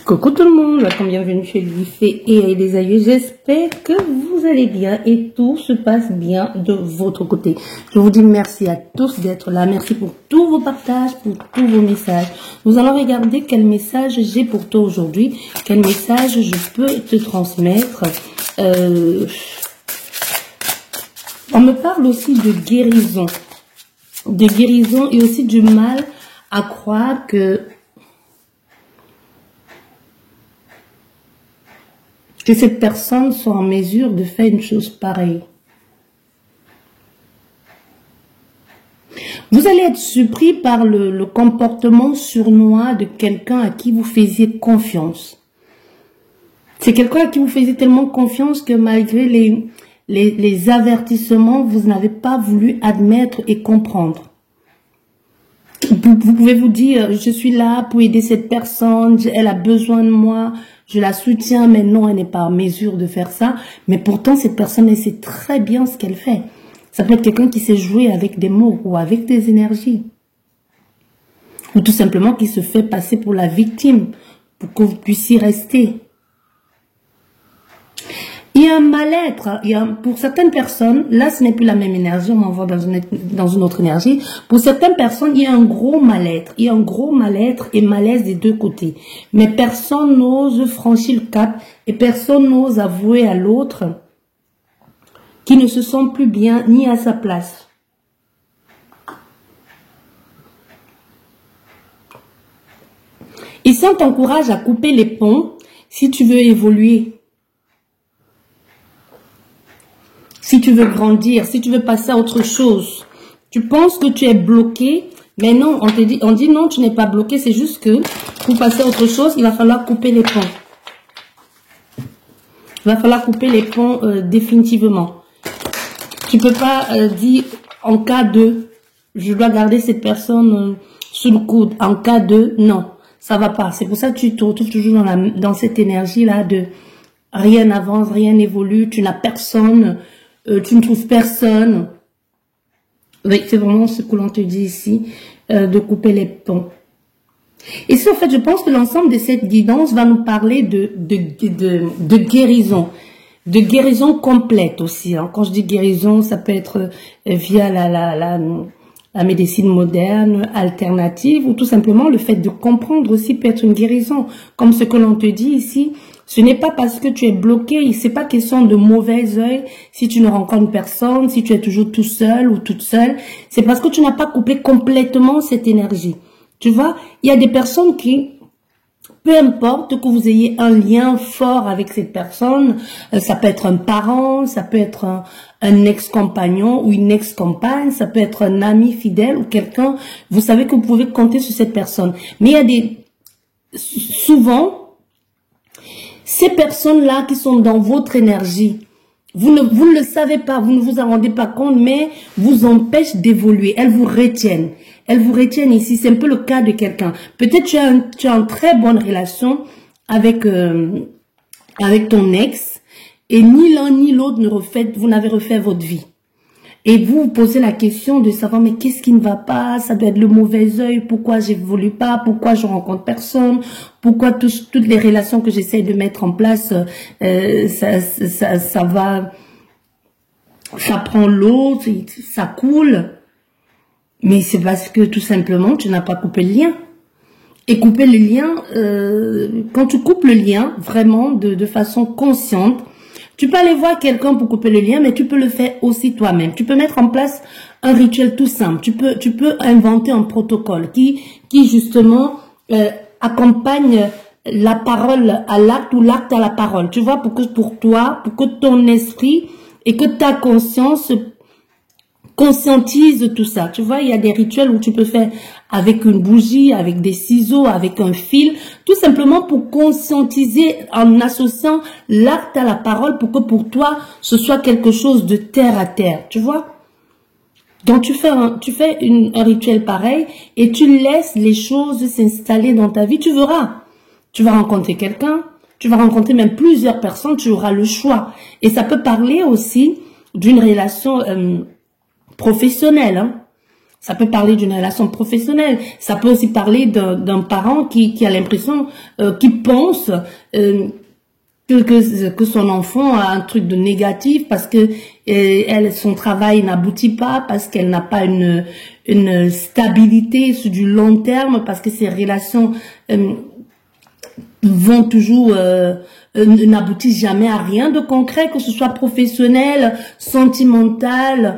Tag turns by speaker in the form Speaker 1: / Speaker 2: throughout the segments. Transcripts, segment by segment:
Speaker 1: Coucou tout le monde, bienvenue chez Lucie et les aïeux. J'espère que vous allez bien et tout se passe bien de votre côté. Je vous dis merci à tous d'être là. Merci pour tous vos partages, pour tous vos messages. Nous allons regarder quel message j'ai pour toi aujourd'hui. Quel message je peux te transmettre. On me parle aussi de guérison. De guérison et aussi du mal à croire que cette personne soit en mesure de faire une chose pareille. Vous allez être surpris par le comportement sournois de quelqu'un à qui vous faisiez confiance. C'est quelqu'un à qui vous faisiez tellement confiance que malgré les avertissements, vous n'avez pas voulu admettre et comprendre. Vous pouvez vous dire, je suis là pour aider cette personne, elle a besoin de moi, je la soutiens, mais non, elle n'est pas en mesure de faire ça. Mais pourtant, cette personne, elle sait très bien ce qu'elle fait. Ça peut être quelqu'un qui sait jouer avec des mots ou avec des énergies. Ou tout simplement qui se fait passer pour la victime, pour que vous puissiez rester. Il y a un mal-être, pour certaines personnes, là ce n'est plus la même énergie, on va dans une autre énergie. Pour certaines personnes, il y a un gros mal-être, il y a un gros mal-être et malaise des deux côtés. Mais personne n'ose franchir le cap et personne n'ose avouer à l'autre qu'il ne se sent plus bien ni à sa place. Ici, on t'encourage à couper les ponts si tu veux évoluer. Si tu veux grandir, si tu veux passer à autre chose, tu penses que tu es bloqué, mais non, on dit non, tu n'es pas bloqué, c'est juste que pour passer à autre chose, il va falloir couper les ponts. Il va falloir couper les ponts définitivement. Tu peux pas dire en cas de, je dois garder cette personne sous le coude, en cas de, non, ça va pas. C'est pour ça que tu te retrouves toujours dans cette énergie-là de rien n'avance, rien n'évolue, tu n'as personne. Tu ne trouves personne. Oui, c'est vraiment ce que l'on te dit ici, de couper les ponts. Ici, en fait, je pense que l'ensemble de cette guidance va nous parler de guérison. De guérison complète aussi. Hein. Quand je dis guérison, ça peut être via la médecine moderne, alternative, ou tout simplement le fait de comprendre aussi peut être une guérison. Comme ce que l'on te dit ici, ce n'est pas parce que tu es bloqué, c'est pas question de mauvais œil si tu ne rencontres personne, si tu es toujours tout seul ou toute seule. C'est parce que tu n'as pas coupé complètement cette énergie. Tu vois, il y a des personnes qui, peu importe que vous ayez un lien fort avec cette personne, ça peut être un parent, ça peut être un ex-compagnon ou une ex-compagne, ça peut être un ami fidèle ou quelqu'un, vous savez que vous pouvez compter sur cette personne. Mais il y a souvent, ces personnes-là qui sont dans votre énergie, vous ne le savez pas, vous ne vous en rendez pas compte, mais vous empêchent d'évoluer. Elles vous retiennent. Elles vous retiennent ici. C'est un peu le cas de quelqu'un. Peut-être tu as une très bonne relation avec ton ex et ni l'un ni l'autre vous n'avez refait votre vie. Et vous vous posez la question de savoir, mais qu'est-ce qui ne va pas? Ça doit être le mauvais œil. Pourquoi j'évolue pas? Pourquoi je rencontre personne? Pourquoi toutes les relations que j'essaie de mettre en place, ça prend l'eau, ça coule. Mais c'est parce que tout simplement, tu n'as pas coupé le lien. Et couper le lien, quand tu coupes le lien, vraiment de façon consciente, tu peux aller voir quelqu'un pour couper le lien, mais tu peux le faire aussi toi-même. Tu peux mettre en place un rituel tout simple. Tu peux inventer un protocole qui justement accompagne la parole à l'acte ou l'acte à la parole. Tu vois, pour que ton esprit et que ta conscience conscientise tout ça. Tu vois, il y a des rituels où tu peux faire avec une bougie, avec des ciseaux, avec un fil, tout simplement pour conscientiser en associant l'acte à la parole pour que pour toi, ce soit quelque chose de terre à terre. Tu vois? Donc, tu fais un rituel pareil et tu laisses les choses s'installer dans ta vie. Tu verras. Tu vas rencontrer quelqu'un, tu vas rencontrer même plusieurs personnes, tu auras le choix. Et ça peut parler aussi d'une relation professionnelle, hein. Ça peut parler d'une relation professionnelle. Ça peut aussi parler d'un parent qui a l'impression, qui pense que son enfant a un truc de négatif parce que son travail n'aboutit pas, parce qu'elle n'a pas une stabilité sur du long terme, parce que ses relations vont toujours n'aboutissent jamais à rien de concret, que ce soit professionnel, sentimental,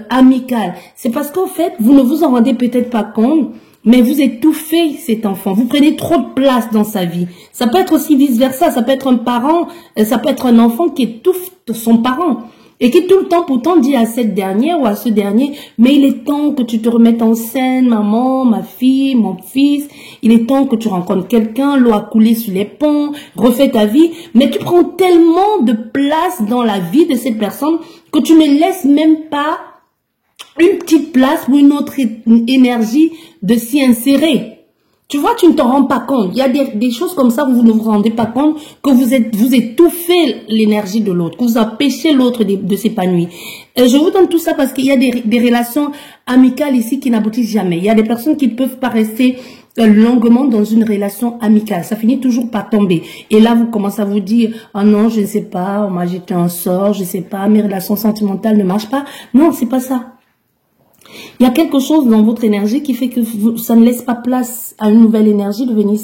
Speaker 1: amical. C'est parce qu'en fait, vous ne vous en rendez peut-être pas compte, mais vous étouffez cet enfant. Vous prenez trop de place dans sa vie. Ça peut être aussi vice-versa. Ça peut être un parent, ça peut être un enfant qui étouffe son parent. Et qui tout le temps pourtant dit à cette dernière ou à ce dernier, mais il est temps que tu te remettes en scène, maman, ma fille, mon fils. Il est temps que tu rencontres quelqu'un, l'eau a coulé sur les ponts, refais ta vie. Mais tu prends tellement de place dans la vie de cette personne que tu ne laisses même pas une petite place ou une autre énergie de s'y insérer. Tu vois, tu ne t'en rends pas compte. Il y a des choses comme ça où vous ne vous rendez pas compte que vous étouffez l'énergie de l'autre, que vous empêchez l'autre de s'épanouir. Je vous donne tout ça parce qu'il y a des relations amicales ici qui n'aboutissent jamais. Il y a des personnes qui ne peuvent pas rester longuement dans une relation amicale. Ça finit toujours par tomber. Et là, vous commencez à vous dire, oh non, je ne sais pas, on m'a jeté un sort, je ne sais pas, mes relations sentimentales ne marchent pas. Non, c'est pas ça. Il y a quelque chose dans votre énergie qui fait que ça ne laisse pas place à une nouvelle énergie de venir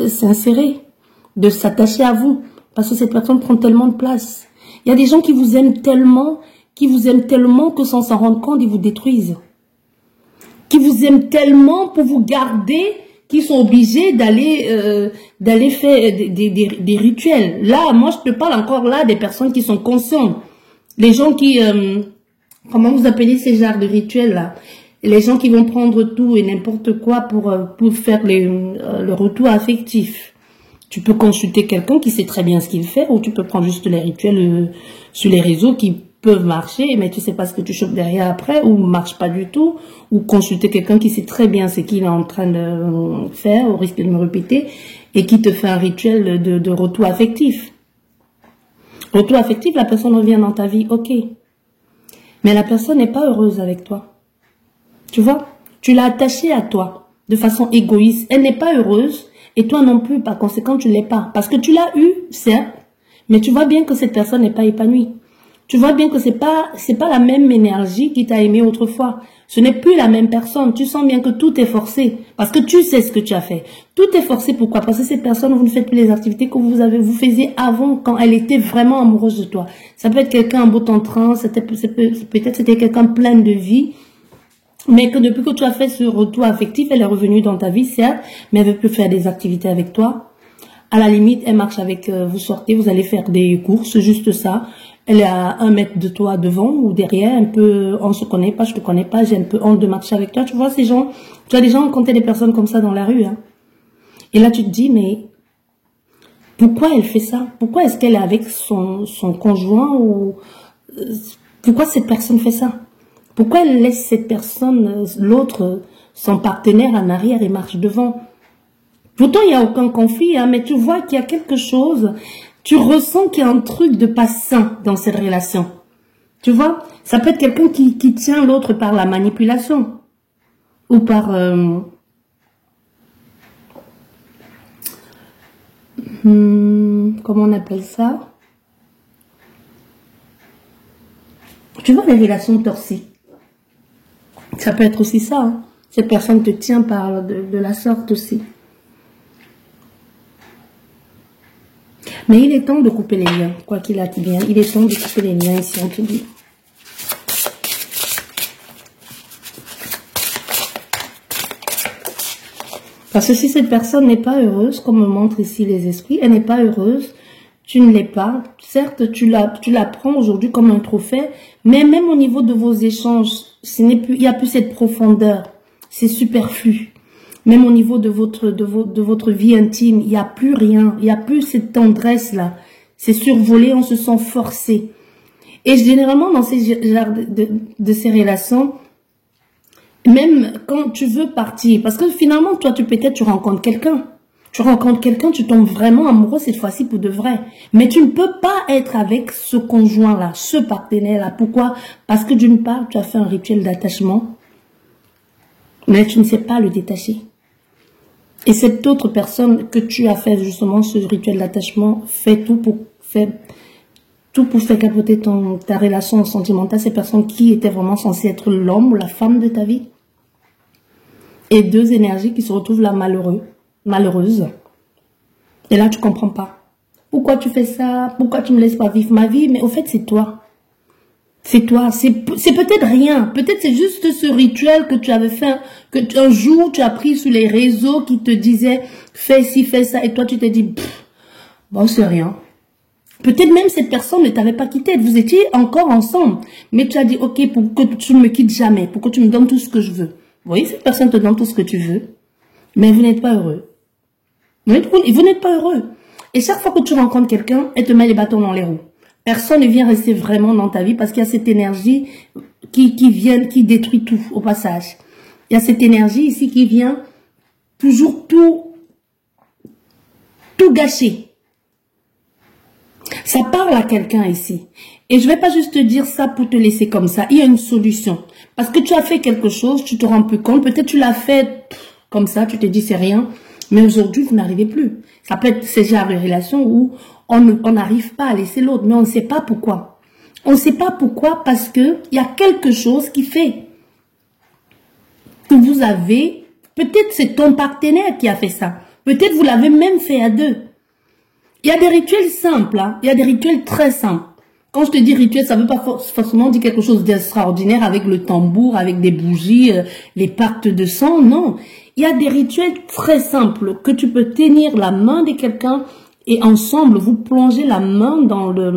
Speaker 1: s'insérer, de s'attacher à vous, parce que cette personne prend tellement de place. Il y a des gens qui vous aiment tellement que sans s'en rendre compte, ils vous détruisent. Qui vous aiment tellement pour vous garder, qu'ils sont obligés d'aller faire des rituels. Là, moi, je te parle encore là des personnes qui sont conscientes. Les gens qui... comment vous appelez ces genres de rituels là? Les gens qui vont prendre tout et n'importe quoi pour faire le retour affectif. Tu peux consulter quelqu'un qui sait très bien ce qu'il fait, ou tu peux prendre juste les rituels sur les réseaux qui peuvent marcher, mais tu sais pas ce que tu chopes derrière après, ou marche pas du tout, ou consulter quelqu'un qui sait très bien ce qu'il est en train de faire, au risque de me répéter, et qui te fait un rituel de retour affectif. Retour affectif, la personne revient dans ta vie, ok. Mais la personne n'est pas heureuse avec toi. Tu vois? Tu l'as attachée à toi de façon égoïste. Elle n'est pas heureuse et toi non plus. Par conséquent, tu ne l'es pas. Parce que tu l'as eu, certes, mais tu vois bien que cette personne n'est pas épanouie. Tu vois bien que c'est pas la même énergie qui t'a aimé autrefois. Ce n'est plus la même personne. Tu sens bien que tout est forcé. Parce que tu sais ce que tu as fait. Tout est forcé. Pourquoi? Parce que cette personne, vous ne faites plus les activités que vous faisiez avant, quand elle était vraiment amoureuse de toi. Ça peut être quelqu'un en beau en train, peut-être c'était quelqu'un plein de vie. Mais que depuis que tu as fait ce retour affectif, elle est revenue dans ta vie, certes, mais elle veut plus faire des activités avec toi. À la limite, elle marche avec, vous sortez, vous allez faire des courses, juste ça. Elle est à 1 mètre de toi devant ou derrière, un peu, on se connaît pas, je te connais pas, j'ai un peu honte de marcher avec toi. Tu vois ces gens, tu as des gens rencontré des personnes comme ça dans la rue, hein. Et là, tu te dis, mais pourquoi elle fait ça? Pourquoi est-ce qu'elle est avec son conjoint ou pourquoi cette personne fait ça? Pourquoi elle laisse cette personne, l'autre, son partenaire en arrière et marche devant? Pourtant, il n'y a aucun conflit, hein, mais tu vois qu'il y a quelque chose, tu ressens qu'il y a un truc de pas sain dans cette relation. Tu vois? Ça peut être quelqu'un qui tient l'autre par la manipulation ou par... comment on appelle ça? Tu vois, les relations toxiques. Ça peut être aussi ça. Hein. Cette personne te tient par de la sorte aussi. Mais il est temps de couper les liens, quoi qu'il advienne. Il est temps de couper les liens ici, on te dit. Parce que si cette personne n'est pas heureuse, comme me montrent ici les esprits, elle n'est pas heureuse, tu ne l'es pas. Certes, tu la prends aujourd'hui comme un trophée, mais même au niveau de vos échanges, il n'y a plus cette profondeur. C'est superflu. Même au niveau de votre vie intime, il n'y a plus rien. Il n'y a plus cette tendresse-là. C'est survolé, on se sent forcé. Et généralement, dans ces genres de ces relations, même quand tu veux partir, parce que finalement, toi, peut-être tu rencontres quelqu'un. Tu rencontres quelqu'un, tu tombes vraiment amoureux cette fois-ci pour de vrai. Mais tu ne peux pas être avec ce conjoint-là, ce partenaire-là. Pourquoi? Parce que d'une part, tu as fait un rituel d'attachement. Mais tu ne sais pas le détacher. Et cette autre personne que tu as fait justement ce rituel d'attachement fait tout pour faire capoter ta relation sentimentale. Cette personne qui était vraiment censée être l'homme ou la femme de ta vie. Et deux énergies qui se retrouvent là malheureuses. Et là, tu comprends pas. Pourquoi tu fais ça? Pourquoi tu me laisses pas vivre ma vie? Mais au fait, c'est toi. C'est toi. C'est peut-être rien. Peut-être c'est juste ce rituel que tu avais fait, un jour tu as pris sur les réseaux qui te disaient fais ci, fais ça. Et toi, tu t'es dit, bon, c'est rien. Peut-être même cette personne ne t'avait pas quitté. Vous étiez encore ensemble. Mais tu as dit, ok, pour que tu ne me quittes jamais. Pour que tu me donnes tout ce que je veux. Vous voyez, cette personne te donne tout ce que tu veux. Mais vous n'êtes pas heureux. Vous n'êtes pas heureux. Et chaque fois que tu rencontres quelqu'un, elle te met les bâtons dans les roues. Personne ne vient rester vraiment dans ta vie parce qu'il y a cette énergie qui détruit tout au passage. Il y a cette énergie ici qui vient toujours tout gâcher. Ça parle à quelqu'un ici. Et je vais pas juste te dire ça pour te laisser comme ça. Il y a une solution. Parce que tu as fait quelque chose, tu te rends plus compte. Peut-être tu l'as fait comme ça, tu te dis c'est rien. Mais aujourd'hui, vous n'arrivez plus. Ça peut être ces genres de relations où on n'arrive pas à laisser l'autre. Mais on ne sait pas pourquoi. On ne sait pas pourquoi parce que il y a quelque chose qui fait que vous avez... Peut-être c'est ton partenaire qui a fait ça. Peut-être vous l'avez même fait à deux. Il y a des rituels simples, hein. Il y a des rituels très simples. Quand je te dis rituel, ça ne veut pas forcément dire quelque chose d'extraordinaire avec le tambour, avec des bougies, les pactes de sang. Non, il y a des rituels très simples que tu peux tenir la main de quelqu'un et ensemble vous plongez la main dans de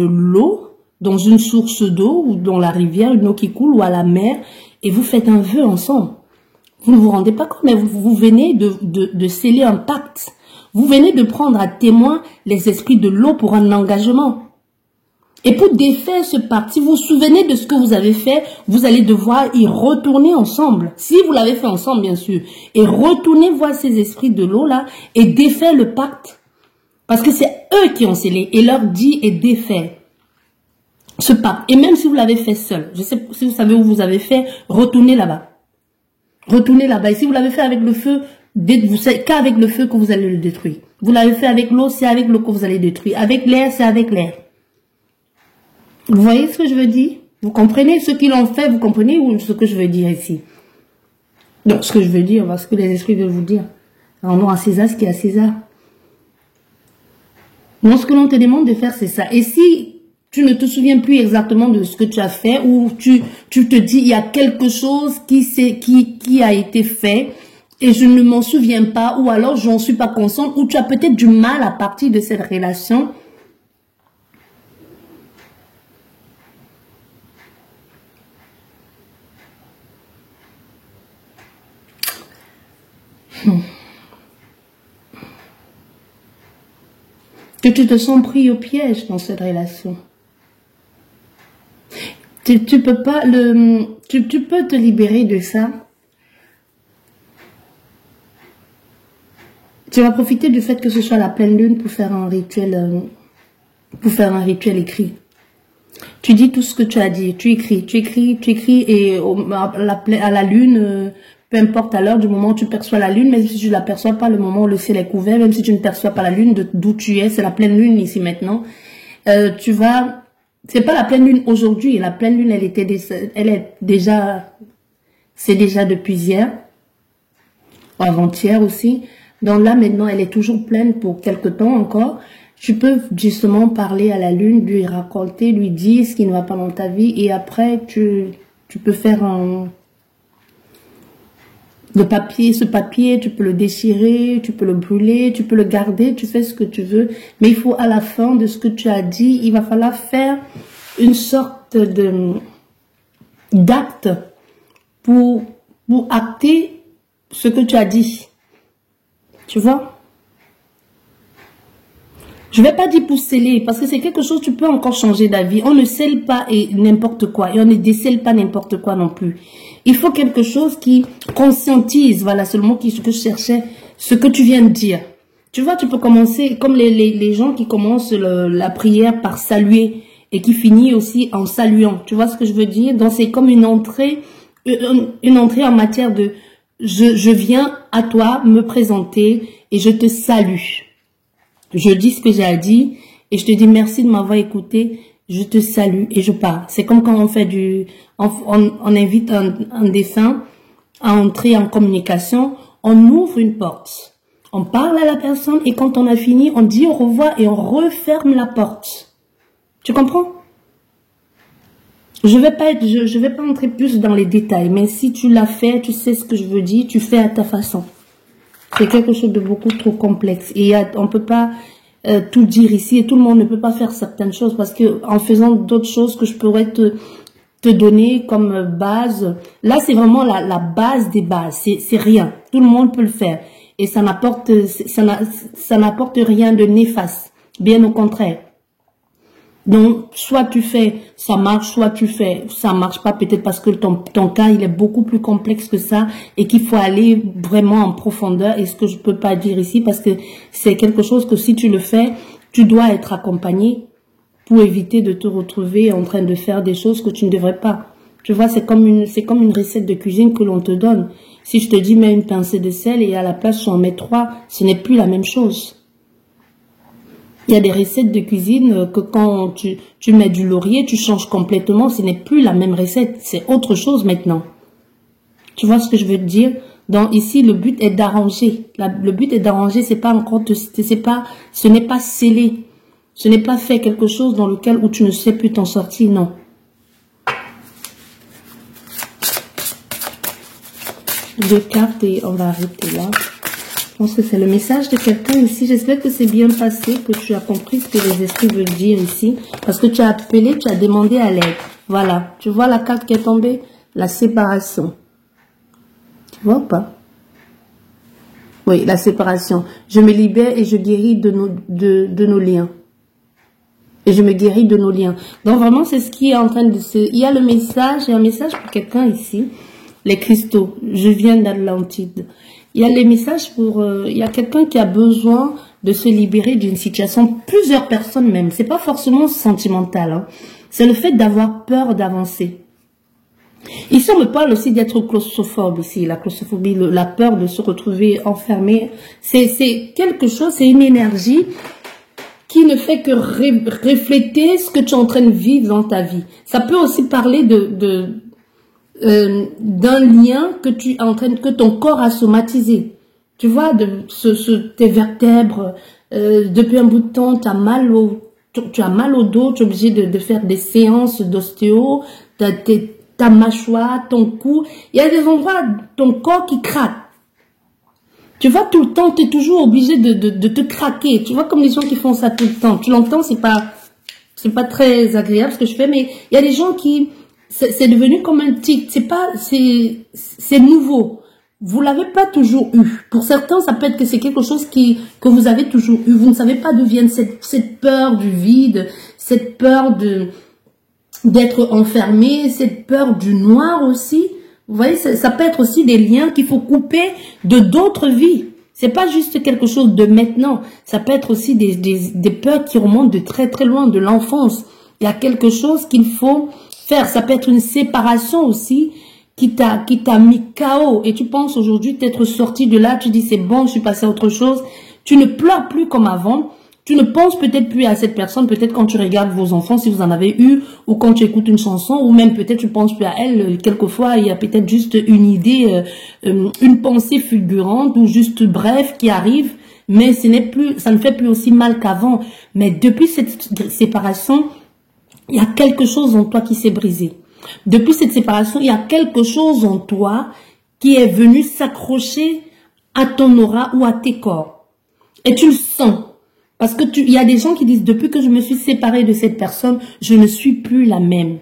Speaker 1: l'eau, dans une source d'eau ou dans la rivière, une eau qui coule ou à la mer et vous faites un vœu ensemble. Vous ne vous rendez pas compte, mais vous venez de sceller un pacte. Vous venez de prendre à témoin les esprits de l'eau pour un engagement. Et pour défaire ce pacte, si vous vous souvenez de ce que vous avez fait, vous allez devoir y retourner ensemble. Si vous l'avez fait ensemble, bien sûr. Et retourner voir ces esprits de l'eau-là et défaire le pacte. Parce que c'est eux qui ont scellé et leur dit et défaire ce pacte. Et même si vous l'avez fait seul, je sais si vous savez où vous avez fait, retournez là-bas. Retournez là-bas. Et si vous l'avez fait avec le feu, c'est qu'avec le feu que vous allez le détruire. Vous l'avez fait avec l'eau, c'est avec l'eau que vous allez détruire. Avec l'air, c'est avec l'air. Vous voyez ce que je veux dire? Vous comprenez ce qu'ils ont fait? Vous comprenez ou ce que je veux dire ici? Donc, ce que je veux dire, parce que les esprits veulent vous dire. Rendons à César ce qui est à César. Non, ce que l'on te demande de faire, c'est ça. Et si tu ne te souviens plus exactement de ce que tu as fait, ou tu te dis, il y a quelque chose qui a été fait, et je ne m'en souviens pas, ou alors je n'en suis pas consciente, ou tu as peut-être du mal à partir de cette relation. Que tu te sens pris au piège dans cette relation. Tu peux pas tu peux te libérer de ça. Tu vas profiter du fait que ce soit la pleine lune pour faire un rituel écrit. Tu dis tout ce que tu as dit, tu écris et à la lune, peu importe à l'heure du moment où tu perçois la lune, même si tu ne la perçois pas le moment où le ciel est couvert, même si tu ne perçois pas la lune d'où tu es, c'est la pleine lune ici maintenant. C'est pas la pleine lune aujourd'hui, la pleine lune c'est déjà depuis hier, ou avant-hier aussi. Donc là maintenant elle est toujours pleine pour quelque temps encore. Tu peux justement parler à la lune, lui raconter, lui dire ce qui ne va pas dans ta vie et après tu peux faire ce papier, tu peux le déchirer, tu peux le brûler, tu peux le garder, tu fais ce que tu veux. Mais il faut à la fin de ce que tu as dit, il va falloir faire une sorte d'acte pour acter ce que tu as dit. Tu vois? Je vais pas dire pour sceller, parce que c'est quelque chose, tu peux encore changer d'avis. On ne scelle pas et n'importe quoi, et on ne décèle pas n'importe quoi non plus. Il faut quelque chose qui conscientise, voilà, c'est le mot que je cherchais, ce que tu viens de dire. Tu vois, tu peux commencer, comme les gens qui commencent la prière par saluer, et qui finit aussi en saluant. Tu vois ce que je veux dire? Donc c'est comme une entrée une entrée en matière de je viens à toi me présenter et je te salue. Je dis ce que j'ai à dire et je te dis merci de m'avoir écouté. Je te salue et je pars. C'est comme quand on fait on invite un défunt à entrer en communication. On ouvre une porte. On parle à la personne et quand on a fini, on dit au revoir et on referme la porte. Tu comprends? Je vais pas entrer plus dans les détails, mais si tu l'as fait, tu sais ce que je veux dire, tu fais à ta façon. C'est quelque chose de beaucoup trop complexe et on peut pas tout dire ici et tout le monde ne peut pas faire certaines choses parce que en faisant d'autres choses que je pourrais te donner comme base, là c'est vraiment la base des bases, c'est rien, tout le monde peut le faire et ça n'apporte rien de néfaste, bien au contraire. Donc, soit tu fais, ça marche, soit tu fais, ça marche pas, peut-être parce que ton cas, il est beaucoup plus complexe que ça et qu'il faut aller vraiment en profondeur. Et ce que je peux pas dire ici, parce que c'est quelque chose que si tu le fais, tu dois être accompagné pour éviter de te retrouver en train de faire des choses que tu ne devrais pas. Tu vois, c'est comme une recette de cuisine que l'on te donne. Si je te dis, mets une pincée de sel et à la place, tu en mets 3, ce n'est plus la même chose. Il y a des recettes de cuisine que quand tu mets du laurier, tu changes complètement. Ce n'est plus la même recette. C'est autre chose maintenant. Tu vois ce que je veux te dire? Donc ici, le but est d'arranger. Le but est d'arranger. C'est pas encore, ce n'est pas scellé. Ce n'est pas fait quelque chose dans lequel où tu ne sais plus t'en sortir. Non. Deux cartes et on va arrêter là. Je pense que c'est le message de quelqu'un ici. J'espère que c'est bien passé, que tu as compris ce que les esprits veulent dire ici. Parce que tu as appelé, tu as demandé à l'aide. Voilà. Tu vois la carte qui est tombée? La séparation. Tu vois ou pas? Oui, la séparation. Je me libère et je guéris de nos liens. Et je me guéris de nos liens. Donc vraiment, c'est ce qui est en train de se... Il y a le message, il y a un message pour quelqu'un ici. Les cristaux. Je viens d'Atlantide. Il y a les messages pour... il y a quelqu'un qui a besoin de se libérer d'une situation. Plusieurs personnes même. C'est pas forcément sentimental. Hein. C'est le fait d'avoir peur d'avancer. Ici, on me parle aussi d'être claustrophobe. Ici, la claustrophobie, la peur de se retrouver enfermé. C'est quelque chose, c'est une énergie qui ne fait que refléter ce que tu es en train de vivre dans ta vie. Ça peut aussi parler d'un lien que que ton corps a somatisé. Tu vois, tes vertèbres, depuis un bout de temps, tu as mal au dos, tu es obligé de faire des séances d'ostéo, ta mâchoire, ton cou. Il y a des endroits, ton corps qui craque. Tu vois, tout le temps, tu es toujours obligé de te craquer. Tu vois, comme les gens qui font ça tout le temps. Tu l'entends, c'est pas très agréable ce que je fais, mais il y a des gens qui... C'est devenu comme un tic. C'est nouveau. Vous l'avez pas toujours eu. Pour certains, ça peut être que c'est quelque chose que vous avez toujours eu. Vous ne savez pas d'où vient cette peur du vide, cette peur d'être enfermé, cette peur du noir aussi. Vous voyez, ça peut être aussi des liens qu'il faut couper de d'autres vies. C'est pas juste quelque chose de maintenant. Ça peut être aussi des peurs qui remontent de très très loin, de l'enfance. Il y a quelque chose qu'il faut faire. Ça peut être une séparation aussi qui t'a mis KO. Et tu penses aujourd'hui t'être sorti de là, tu dis c'est bon, je suis passé à autre chose. Tu ne pleures plus comme avant. Tu ne penses peut-être plus à cette personne, peut-être quand tu regardes vos enfants, si vous en avez eu, ou quand tu écoutes une chanson, ou même peut-être tu penses plus à elle. Quelquefois, il y a peut-être juste une idée, une pensée fulgurante, ou juste bref qui arrive, mais ça ne fait plus aussi mal qu'avant. Mais depuis cette séparation, il y a quelque chose en toi qui s'est brisé. Depuis cette séparation, il y a quelque chose en toi qui est venu s'accrocher à ton aura ou à tes corps. Et tu le sens. Parce que il y a des gens qui disent, depuis que je me suis séparée de cette personne, je ne suis plus la même.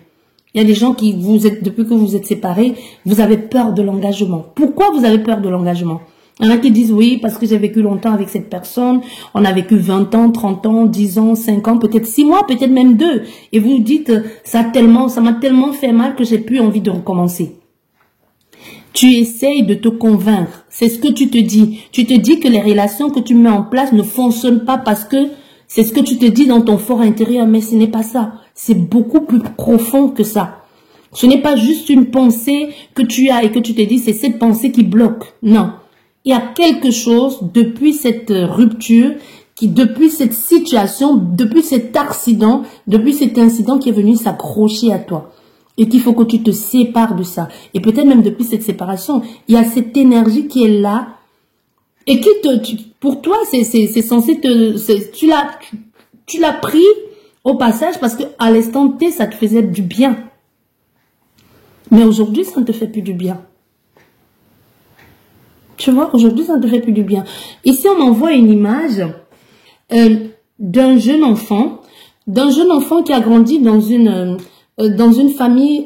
Speaker 1: Il y a des gens qui, depuis que vous êtes séparés, vous avez peur de l'engagement. Pourquoi vous avez peur de l'engagement? Il y en a qui disent, oui, parce que j'ai vécu longtemps avec cette personne, on a vécu 20 ans, 30 ans, 10 ans, 5 ans, peut-être 6 mois, peut-être même 2. Et vous dites, ça m'a tellement fait mal que j'ai plus envie de recommencer. Tu essayes de te convaincre. C'est ce que tu te dis. Tu te dis que les relations que tu mets en place ne fonctionnent pas parce que c'est ce que tu te dis dans ton fort intérieur. Mais ce n'est pas ça. C'est beaucoup plus profond que ça. Ce n'est pas juste une pensée que tu as et que tu te dis, c'est cette pensée qui bloque. Non. Il y a quelque chose depuis cette rupture, depuis cette situation, depuis cet accident, depuis cet incident qui est venu s'accrocher à toi. Et qu'il faut que tu te sépares de ça. Et peut-être même depuis cette séparation, il y a cette énergie qui est là. Et qui pour toi, c'est censé tu l'as pris au passage parce que à l'instant T, ça te faisait du bien. Mais aujourd'hui, ça ne te fait plus du bien. Tu vois, aujourd'hui, ça ne te fait plus du bien. Ici, on m'envoie une image d'un jeune enfant qui a grandi dans une famille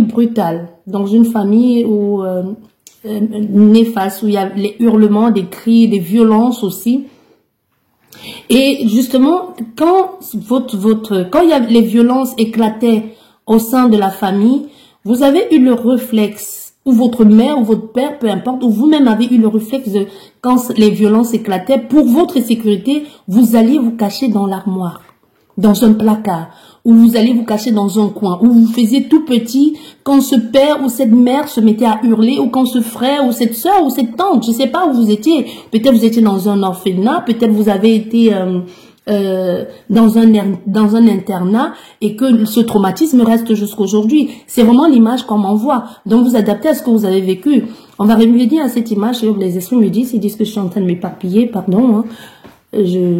Speaker 1: brutale, dans une famille où néfaste, où il y a les hurlements, des cris, des violences aussi. Et justement, quand il y a les violences éclataient au sein de la famille, vous avez eu le réflexe, ou votre mère ou votre père, peu importe, ou vous-même avez eu le réflexe de, quand les violences éclataient, pour votre sécurité, vous alliez vous cacher dans l'armoire, dans un placard, ou vous allez vous cacher dans un coin, ou vous faisiez tout petit quand ce père ou cette mère se mettait à hurler, ou quand ce frère ou cette soeur ou cette tante, je ne sais pas où vous étiez, peut-être vous étiez dans un orphelinat, peut-être vous avez été dans un internat et que ce traumatisme reste jusqu'aujourd'hui. C'est vraiment l'image qu'on m'envoie. Donc vous adaptez à ce que vous avez vécu. On va revenir à cette image. Les esprits me disent, ils disent que je suis en train de m'éparpiller, pardon. Hein.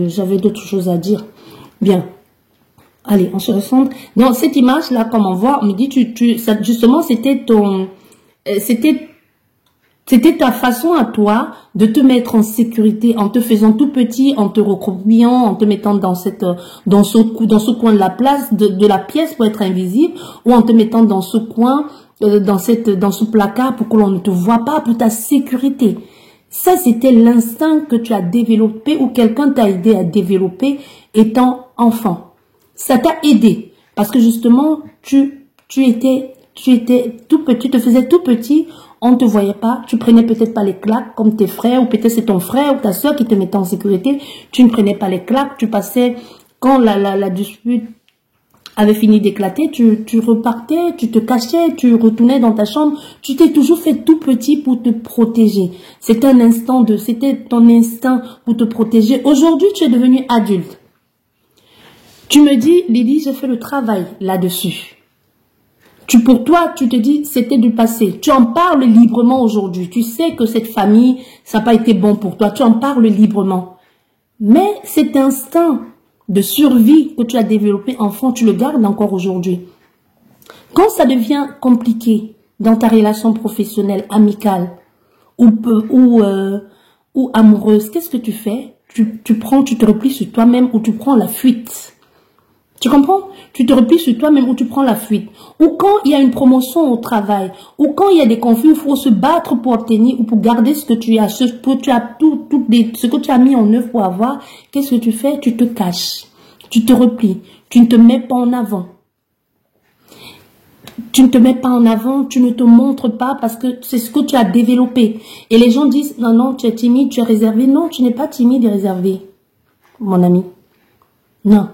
Speaker 1: J'avais d'autres choses à dire. Bien. Allez, on se ressemble. Donc cette image-là qu'on m'envoie, on me dit, ça, justement, c'était ta façon à toi de te mettre en sécurité en te faisant tout petit, en te recroquevillant, en te mettant dans ce coin de la place, de la pièce pour être invisible, ou en te mettant dans ce coin, dans ce placard pour que l'on ne te voit pas, pour ta sécurité. Ça, c'était l'instinct que tu as développé ou quelqu'un t'a aidé à développer étant enfant. Ça t'a aidé parce que justement, tu étais tout petit, tu te faisais tout petit. On ne te voyait pas, tu prenais peut-être pas les claques comme tes frères, ou peut-être c'est ton frère ou ta soeur qui te mettait en sécurité, tu ne prenais pas les claques, tu passais, quand la dispute avait fini d'éclater, tu repartais, tu te cachais, tu retournais dans ta chambre, tu t'es toujours fait tout petit pour te protéger. C'était ton instinct pour te protéger. Aujourd'hui, tu es devenu adulte. Tu me dis, Lydie, j'ai fait le travail là-dessus. Pour toi, tu te dis, c'était du passé. Tu en parles librement aujourd'hui. Tu sais que cette famille, ça n'a pas été bon pour toi. Tu en parles librement. Mais cet instinct de survie que tu as développé enfant, tu le gardes encore aujourd'hui. Quand ça devient compliqué dans ta relation professionnelle, amicale ou amoureuse, qu'est-ce que tu fais? Tu te replies sur toi-même ou tu prends la fuite. Tu comprends? Tu te replies sur toi-même ou tu prends la fuite. Ou quand il y a une promotion au travail, ou quand il y a des conflits, il faut se battre pour obtenir ou pour garder ce que tu as, ce que tu as mis en œuvre pour avoir. Qu'est-ce que tu fais? Tu te caches. Tu te replies. Tu ne te mets pas en avant. Tu ne te mets pas en avant, tu ne te montres pas parce que c'est ce que tu as développé. Et les gens disent, non, non, tu es timide, tu es réservé. Non, tu n'es pas timide et réservé, mon ami. Non.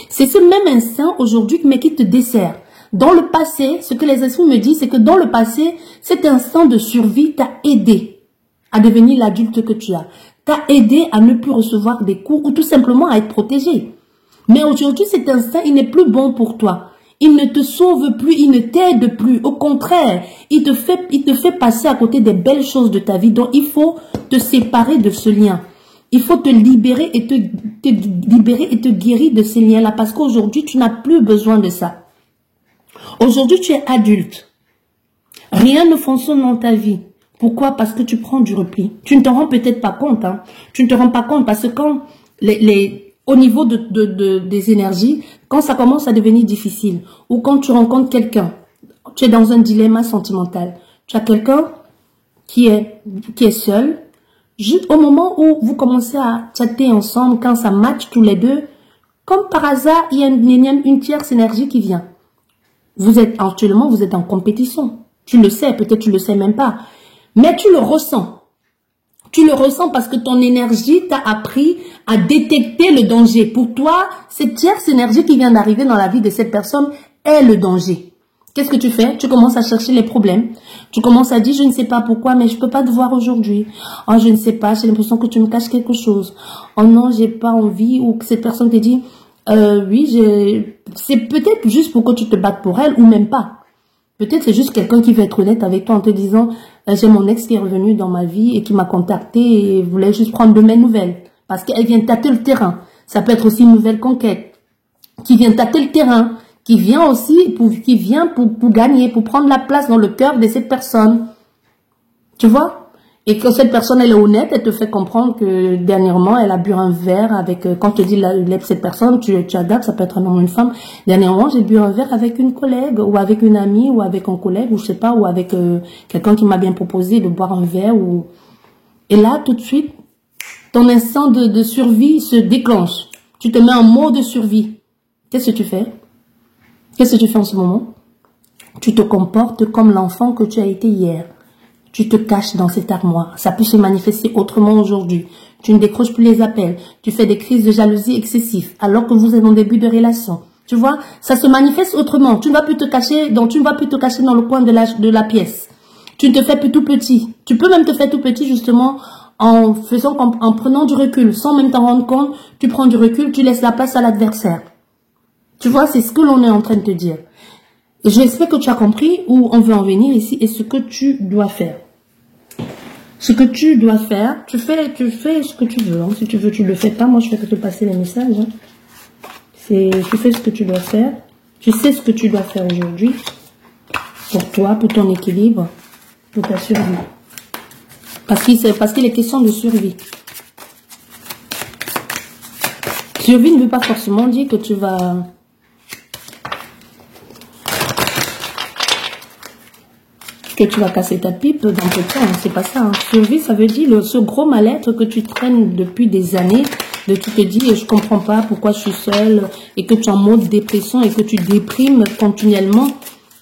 Speaker 1: C'est ce même instinct aujourd'hui, mais qui te dessert. Dans le passé, ce que les esprits me disent, c'est que dans le passé, cet instinct de survie t'a aidé à devenir l'adulte que tu as. T'a aidé à ne plus recevoir des coups ou tout simplement à être protégé. Mais aujourd'hui, cet instinct, il n'est plus bon pour toi. Il ne te sauve plus, il ne t'aide plus. Au contraire, il te fait passer à côté des belles choses de ta vie. Donc, il faut te séparer de ce lien. Il faut te libérer et te guérir de ces liens-là parce qu'aujourd'hui, tu n'as plus besoin de ça. Aujourd'hui, tu es adulte. Rien ne fonctionne dans ta vie. Pourquoi? Parce que tu prends du repli. Tu ne te rends peut-être pas compte. Hein. Tu ne te rends pas compte parce que quand au niveau des énergies, quand ça commence à devenir difficile ou quand tu rencontres quelqu'un, tu es dans un dilemme sentimental. Tu as quelqu'un qui est seul. Juste au moment où vous commencez à chatter ensemble, quand ça match tous les deux, comme par hasard, il y a une tierce énergie qui vient. Actuellement, vous êtes en compétition. Tu le sais, peut-être tu le sais même pas. Mais tu le ressens. Tu le ressens parce que ton énergie t'a appris à détecter le danger. Pour toi, cette tierce énergie qui vient d'arriver dans la vie de cette personne est le danger. Qu'est-ce que tu fais? Tu commences à chercher les problèmes. Tu commences à dire, je ne sais pas pourquoi, mais je peux pas te voir aujourd'hui. Oh, je ne sais pas, j'ai l'impression que tu me caches quelque chose. Oh non, j'ai pas envie. Ou que cette personne te dit, oui, c'est peut-être juste pour que tu te battes pour elle ou même pas. Peut-être c'est juste quelqu'un qui veut être honnête avec toi en te disant, j'ai mon ex qui est revenu dans ma vie et qui m'a contacté et voulait juste prendre de mes nouvelles. Parce qu'elle vient tâter le terrain. Ça peut être aussi une nouvelle conquête. Qui vient tâter le terrain. Qui vient aussi, pour gagner, pour prendre la place dans le cœur de cette personne. Tu vois? Et quand cette personne, elle est honnête, elle te fait comprendre que dernièrement, elle a bu un verre avec, quand je te dis cette personne, tu adaptes, ça peut être un homme ou une femme. Dernièrement, j'ai bu un verre avec une collègue, ou avec une amie, ou avec un collègue, ou je sais pas, ou avec quelqu'un qui m'a bien proposé de boire un verre, ou... Et là, tout de suite, ton instinct de survie se déclenche. Tu te mets en mode survie. Qu'est-ce que tu fais? Qu'est-ce que tu fais en ce moment? Tu te comportes comme l'enfant que tu as été hier. Tu te caches dans cette armoire. Ça peut se manifester autrement aujourd'hui. Tu ne décroches plus les appels. Tu fais des crises de jalousie excessives alors que vous êtes en début de relation. Tu vois, ça se manifeste autrement. Tu ne vas plus te cacher dans le coin de la pièce. Tu ne te fais plus tout petit. Tu peux même te faire tout petit justement en prenant du recul. Sans même t'en rendre compte, tu prends du recul, tu laisses la place à l'adversaire. Tu vois, c'est ce que l'on est en train de te dire. Et j'espère que tu as compris où on veut en venir ici et ce que tu dois faire. Ce que tu dois faire, tu fais ce que tu veux. Hein. Si tu veux, tu le fais pas. Moi, je fais que te passer les messages. Hein. Tu fais ce que tu dois faire. Tu sais ce que tu dois faire aujourd'hui. Pour toi, pour ton équilibre, pour ta survie. Parce qu'il est question de survie. Survie ne veut pas forcément dire que tu vas... casser ta pipe dans peu de temps, c'est pas ça. Hein. Survie, ça veut dire ce gros mal-être que tu traînes depuis des années, de tu te dis, je comprends pas pourquoi je suis seule, et que tu es en mode dépression et que tu déprimes continuellement,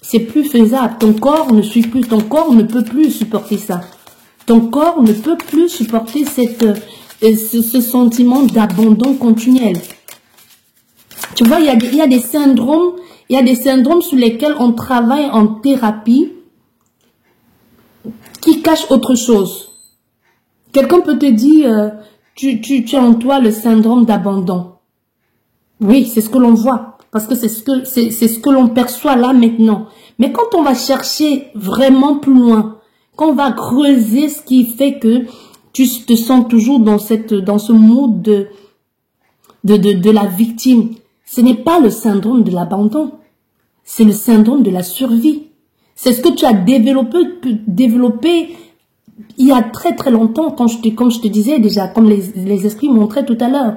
Speaker 1: c'est plus faisable. Ton corps ne suit plus, ton corps ne peut plus supporter ça. Ton corps ne peut plus supporter ce sentiment d'abandon continuel. Tu vois, il y a des syndromes sur lesquels on travaille en thérapie, qui cache autre chose. Quelqu'un peut te dire, tu as en toi le syndrome d'abandon. Oui, c'est ce que l'on voit, parce que c'est ce que l'on perçoit là maintenant. Mais quand on va chercher vraiment plus loin, quand on va creuser ce qui fait que tu te sens toujours dans ce mode de la victime, ce n'est pas le syndrome de l'abandon, c'est le syndrome de la survie. C'est ce que tu as développé il y a très très longtemps, comme je te disais déjà, comme les esprits montraient tout à l'heure.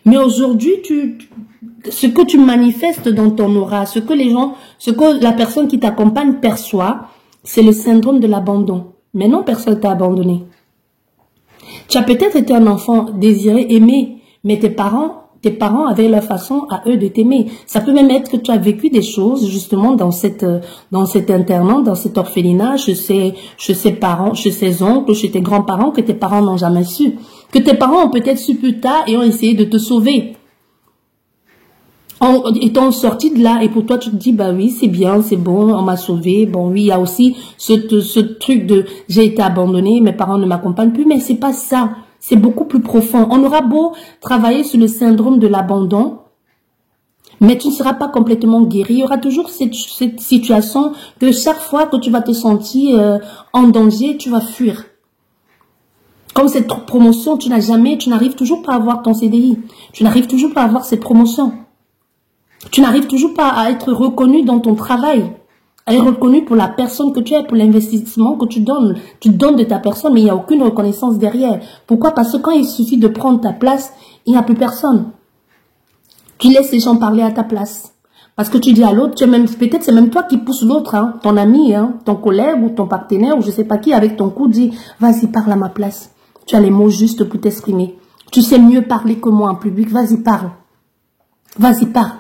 Speaker 1: Mais aujourd'hui, ce que tu manifestes dans ton aura, ce que la personne qui t'accompagne perçoit, c'est le syndrome de l'abandon. Mais non, personne t'a abandonné. Tu as peut-être été un enfant désiré, aimé, mais tes parents avaient leur façon à eux de t'aimer. Ça peut même être que tu as vécu des choses justement dans cet internat, dans cet orphelinat, chez ses parents, chez ses oncles, chez tes grands-parents que tes parents n'ont jamais su. Que tes parents ont peut-être su plus tard et ont essayé de te sauver. Étant sorti de là et pour toi tu te dis bah oui c'est bien, c'est bon, on m'a sauvé. Bon oui, il y a aussi ce truc de j'ai été abandonné, mes parents ne m'accompagnent plus, mais c'est pas ça. C'est beaucoup plus profond. On aura beau travailler sur le syndrome de l'abandon, mais tu ne seras pas complètement guéri. Il y aura toujours cette situation que chaque fois que tu vas te sentir en danger, tu vas fuir. Comme cette promotion, tu n'arrives toujours pas à avoir ton CDI. Tu n'arrives toujours pas à avoir cette promotion. Tu n'arrives toujours pas à être reconnu dans ton travail. À être reconnu pour la personne que tu es, pour l'investissement que tu donnes. Tu donnes de ta personne, mais il n'y a aucune reconnaissance derrière. Pourquoi? Parce que quand il suffit de prendre ta place, il n'y a plus personne. Tu laisses les gens parler à ta place. Parce que tu dis à l'autre, peut-être c'est même toi qui pousse l'autre, hein, ton ami, hein, ton collègue ou ton partenaire ou je sais pas qui, avec ton coup, dit, vas-y, parle à ma place. Tu as les mots justes pour t'exprimer. Tu sais mieux parler que moi en public, vas-y, parle. Vas-y, parle.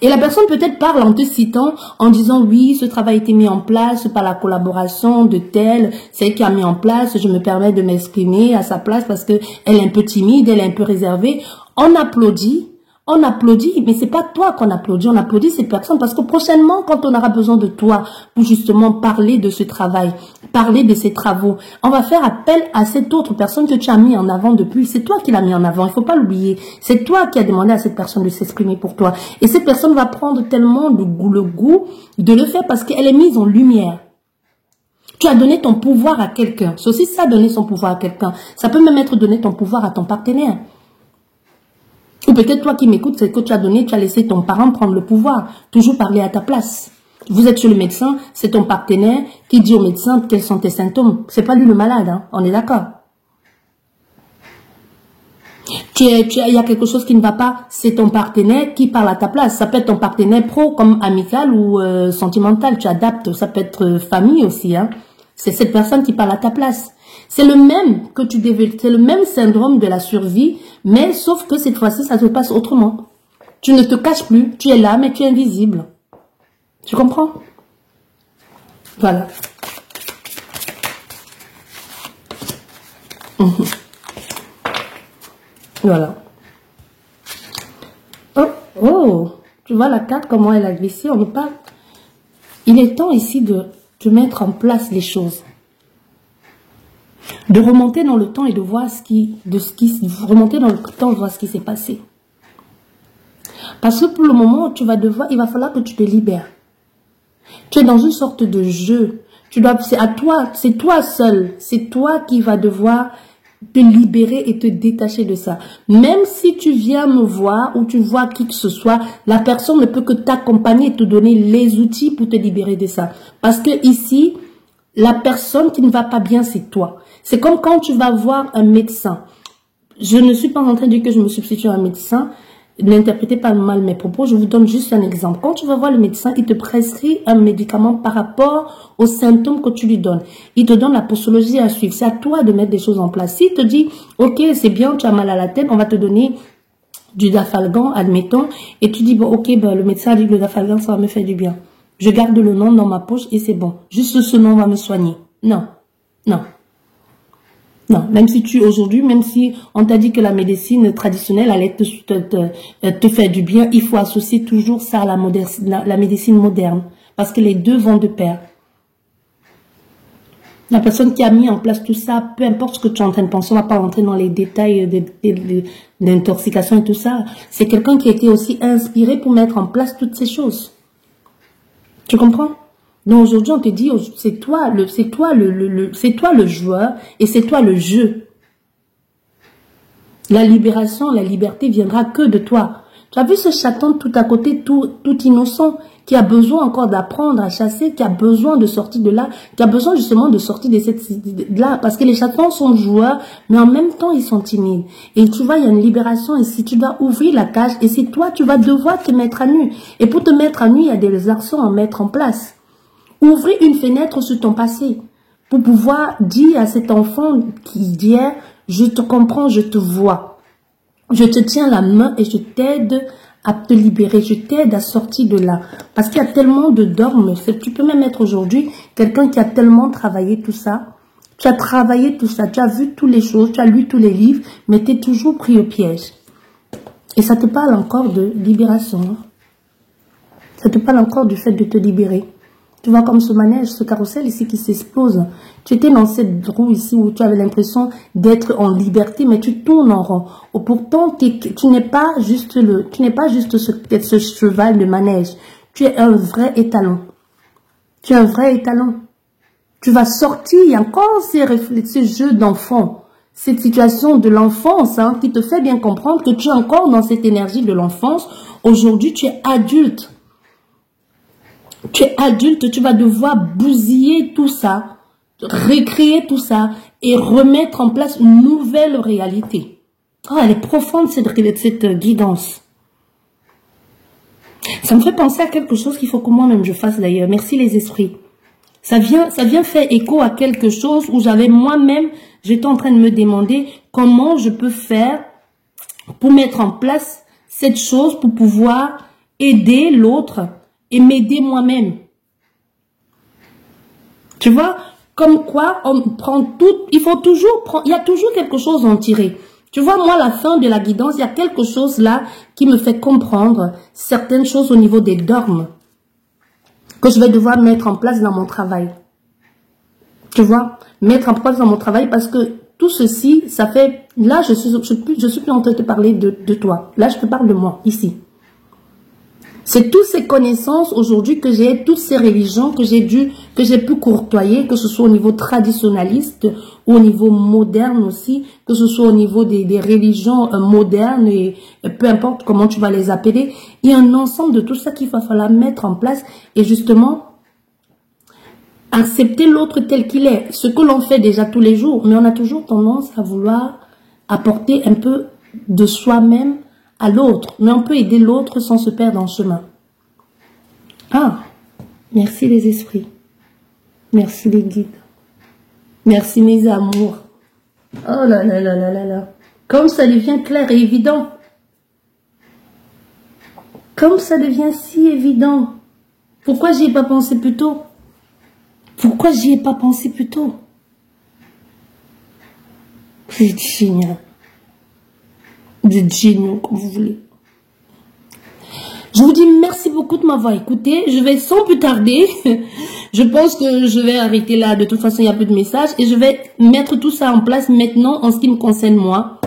Speaker 1: Et la personne peut-être parle en te citant, en disant oui, ce travail a été mis en place par la collaboration de tel, c'est elle qui a mis en place, je me permets de m'exprimer à sa place parce que elle est un peu timide, elle est un peu réservée. On applaudit, On applaudit, mais c'est pas toi qu'on applaudit, on applaudit ces personnes parce que prochainement, quand on aura besoin de toi pour justement parler de ce travail, parler de ces travaux, on va faire appel à cette autre personne que tu as mis en avant depuis. C'est toi qui l'as mis en avant, il faut pas l'oublier. C'est toi qui as demandé à cette personne de s'exprimer pour toi. Et cette personne va prendre tellement le goût de le faire parce qu'elle est mise en lumière. Tu as donné ton pouvoir à quelqu'un. C'est aussi ça, donner son pouvoir à quelqu'un. Ça peut même être donner ton pouvoir à ton partenaire. Ou peut-être toi qui m'écoutes, c'est que tu as laissé ton parent prendre le pouvoir, toujours parler à ta place. Vous êtes chez le médecin, c'est ton partenaire qui dit au médecin quels sont tes symptômes. C'est pas lui le malade, hein, on est d'accord. Il y a quelque chose qui ne va pas, c'est ton partenaire qui parle à ta place. Ça peut être ton partenaire pro comme amical ou sentimental, tu adaptes. Ça peut être famille aussi, hein. C'est cette personne qui parle à ta place. C'est le même que tu développes, c'est le même syndrome de la survie, mais sauf que cette fois-ci, ça se passe autrement. Tu ne te caches plus, tu es là, mais tu es invisible. Tu comprends? Voilà. Voilà. Oh, oh, tu vois la carte, comment elle a glissé, on ne parle. Il est temps ici de mettre en place les choses. De remonter dans le temps et de voir remonter dans le temps et voir ce qui s'est passé. Parce que pour le moment, il va falloir que tu te libères. Tu es dans une sorte de jeu. C'est toi seul. C'est toi qui vas devoir te libérer et te détacher de ça. Même si tu viens me voir ou tu vois qui que ce soit, la personne ne peut que t'accompagner et te donner les outils pour te libérer de ça. Parce que ici, la personne qui ne va pas bien, c'est toi. C'est comme quand tu vas voir un médecin. Je ne suis pas en train de dire que je me substitue à un médecin. N'interprétez pas mal mes propos. Je vous donne juste un exemple. Quand tu vas voir le médecin, il te prescrit un médicament par rapport aux symptômes que tu lui donnes. Il te donne la posologie à suivre. C'est à toi de mettre des choses en place. S'il te dit, ok, c'est bien, tu as mal à la tête, on va te donner du Dafalgan, admettons. Et tu dis, bon, ok, ben, le médecin a dit que le Dafalgan, ça va me faire du bien. Je garde le nom dans ma poche et c'est bon. Juste ce nom va me soigner. Non, non. Non, même si aujourd'hui, même si on t'a dit que la médecine traditionnelle allait te faire du bien, il faut associer toujours ça à la médecine moderne. Parce que les deux vont de pair. La personne qui a mis en place tout ça, peu importe ce que tu es en train de penser, on ne va pas rentrer dans les détails d'intoxication et tout ça. C'est quelqu'un qui a été aussi inspiré pour mettre en place toutes ces choses. Tu comprends? Donc aujourd'hui, on te dit, c'est toi le joueur et c'est toi le jeu. La libération, la liberté viendra que de toi. Tu as vu ce chaton tout à côté, tout innocent, qui a besoin encore d'apprendre à chasser, qui a besoin de sortir de là, qui a besoin justement de sortir de là, parce que les chatons sont joueurs, mais en même temps, ils sont timides. Et tu vois, il y a une libération ici, tu dois ouvrir la cage, et c'est toi, tu vas devoir te mettre à nu. Et pour te mettre à nu, il y a des actions à mettre en place. Ouvrir une fenêtre sur ton passé pour pouvoir dire à cet enfant qui dit « Je te comprends, je te vois. Je te tiens la main et je t'aide à te libérer. Je t'aide à sortir de là. » Parce qu'il y a tellement de dogmes. Tu peux même être aujourd'hui quelqu'un qui a tellement travaillé tout ça. Tu as travaillé tout ça. Tu as vu toutes les choses. Tu as lu tous les livres. Mais tu es toujours pris au piège. Et ça te parle encore de libération. Ça te parle encore du fait de te libérer. Tu vois comme ce manège, ce carrousel ici qui s'explose. Tu étais dans cette roue ici où tu avais l'impression d'être en liberté, mais tu tournes en rond. Ou pourtant, tu n'es pas juste ce cheval de manège. Tu es un vrai étalon. Tu es un vrai étalon. Tu vas sortir, il y a encore ce jeu d'enfant. Cette situation de l'enfance hein, qui te fait bien comprendre que tu es encore dans cette énergie de l'enfance. Aujourd'hui, tu es adulte. Tu es adulte, tu vas devoir bousiller tout ça, recréer tout ça et remettre en place une nouvelle réalité. Oh, elle est profonde cette guidance. Ça me fait penser à quelque chose qu'il faut que moi-même je fasse d'ailleurs. Merci les esprits. Ça vient faire écho à quelque chose où j'étais en train de me demander comment je peux faire pour mettre en place cette chose pour pouvoir aider l'autre et m'aider moi-même. Tu vois, comme quoi on prend tout, il y a toujours quelque chose à en tirer. Tu vois, moi, la fin de la guidance, il y a quelque chose là qui me fait comprendre certaines choses au niveau des dogmes que je vais devoir mettre en place dans mon travail. Tu vois, mettre en place dans mon travail parce que tout ceci, ça fait... Là, je suis plus en train de te parler de toi. Là, je te parle de moi, ici. C'est toutes ces connaissances aujourd'hui que j'ai, toutes ces religions que j'ai pu courtoyer, que ce soit au niveau traditionnaliste, ou au niveau moderne aussi, que ce soit au niveau des religions modernes, et peu importe comment tu vas les appeler. Il y a un ensemble de tout ça qu'il va falloir mettre en place et justement accepter l'autre tel qu'il est. Ce que l'on fait déjà tous les jours, mais on a toujours tendance à vouloir apporter un peu de soi-même à l'autre, mais on peut aider l'autre sans se perdre en chemin. Ah, merci les esprits, merci les guides, merci mes amours. Oh là là là là là là, comme ça devient clair et évident, comme ça devient si évident. Pourquoi j'y ai pas pensé plus tôt? Pourquoi j'y ai pas pensé plus tôt? C'est génial. Vous êtes géniaux, comme vous voulez. Je vous dis merci beaucoup de m'avoir écouté. Je vais sans plus tarder, je pense que je vais arrêter là. De toute façon, il n'y a plus de messages. Et je vais mettre tout ça en place maintenant en ce qui me concerne moi.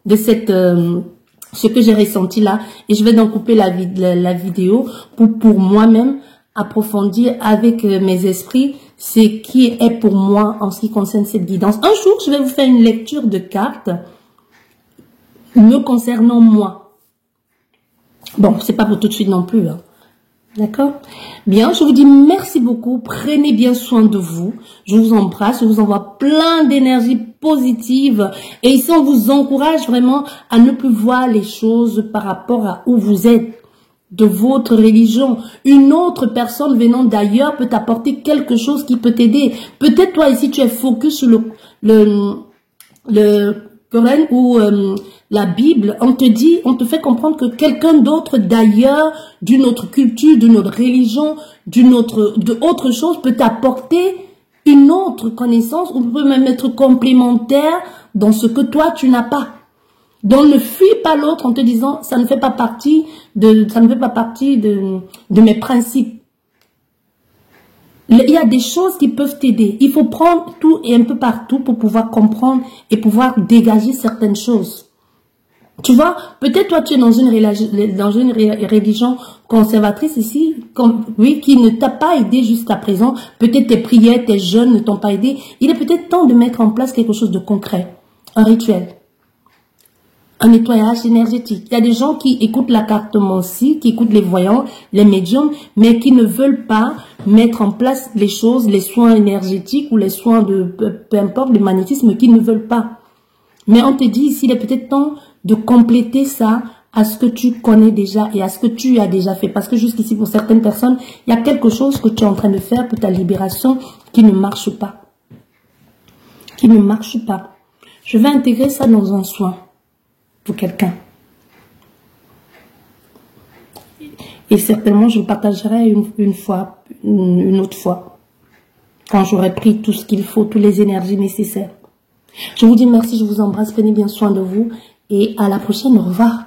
Speaker 1: De cette, ce que j'ai ressenti là. Et je vais donc couper la vidéo pour moi-même approfondir avec mes esprits ce qui est pour moi en ce qui concerne cette guidance. Un jour, je vais vous faire une lecture de cartes me concernant moi. Bon, c'est pas pour tout de suite non plus. Hein. D'accord? Bien, je vous dis merci beaucoup. Prenez bien soin de vous. Je vous embrasse. Je vous envoie plein d'énergie positive. Et ici, on vous encourage vraiment à ne plus voir les choses par rapport à où vous êtes, de votre religion. Une autre personne venant d'ailleurs peut t'apporter quelque chose qui peut t'aider. Peut-être toi ici, tu es focus sur le Coran ou la Bible, on te fait comprendre que quelqu'un d'autre d'ailleurs, d'une autre culture, d'une autre religion, autre chose peut t'apporter une autre connaissance ou peut même être complémentaire dans ce que toi tu n'as pas. Donc ne fuis pas l'autre en te disant ça ne fait pas partie de mes principes. Il y a des choses qui peuvent t'aider. Il faut prendre tout et un peu partout pour pouvoir comprendre et pouvoir dégager certaines choses. Tu vois, peut-être toi tu es dans une religion conservatrice ici, oui, qui ne t'a pas aidé jusqu'à présent. Peut-être tes prières, tes jeûnes ne t'ont pas aidé. Il est peut-être temps de mettre en place quelque chose de concret, un rituel. Un nettoyage énergétique. Il y a des gens qui écoutent la cartomancie, qui écoutent les voyants, les médiums, mais qui ne veulent pas mettre en place les choses, les soins énergétiques ou les soins de, peu importe, le magnétisme, qui ne veulent pas. Mais on te dit ici, il est peut-être temps de compléter ça à ce que tu connais déjà et à ce que tu as déjà fait. Parce que jusqu'ici, pour certaines personnes, il y a quelque chose que tu es en train de faire pour ta libération qui ne marche pas. Qui ne marche pas. Je vais intégrer ça dans un soin. Pour quelqu'un. Et certainement, je le partagerai une autre fois, quand j'aurai pris tout ce qu'il faut, toutes les énergies nécessaires. Je vous dis merci, je vous embrasse, prenez bien soin de vous et à la prochaine, au revoir.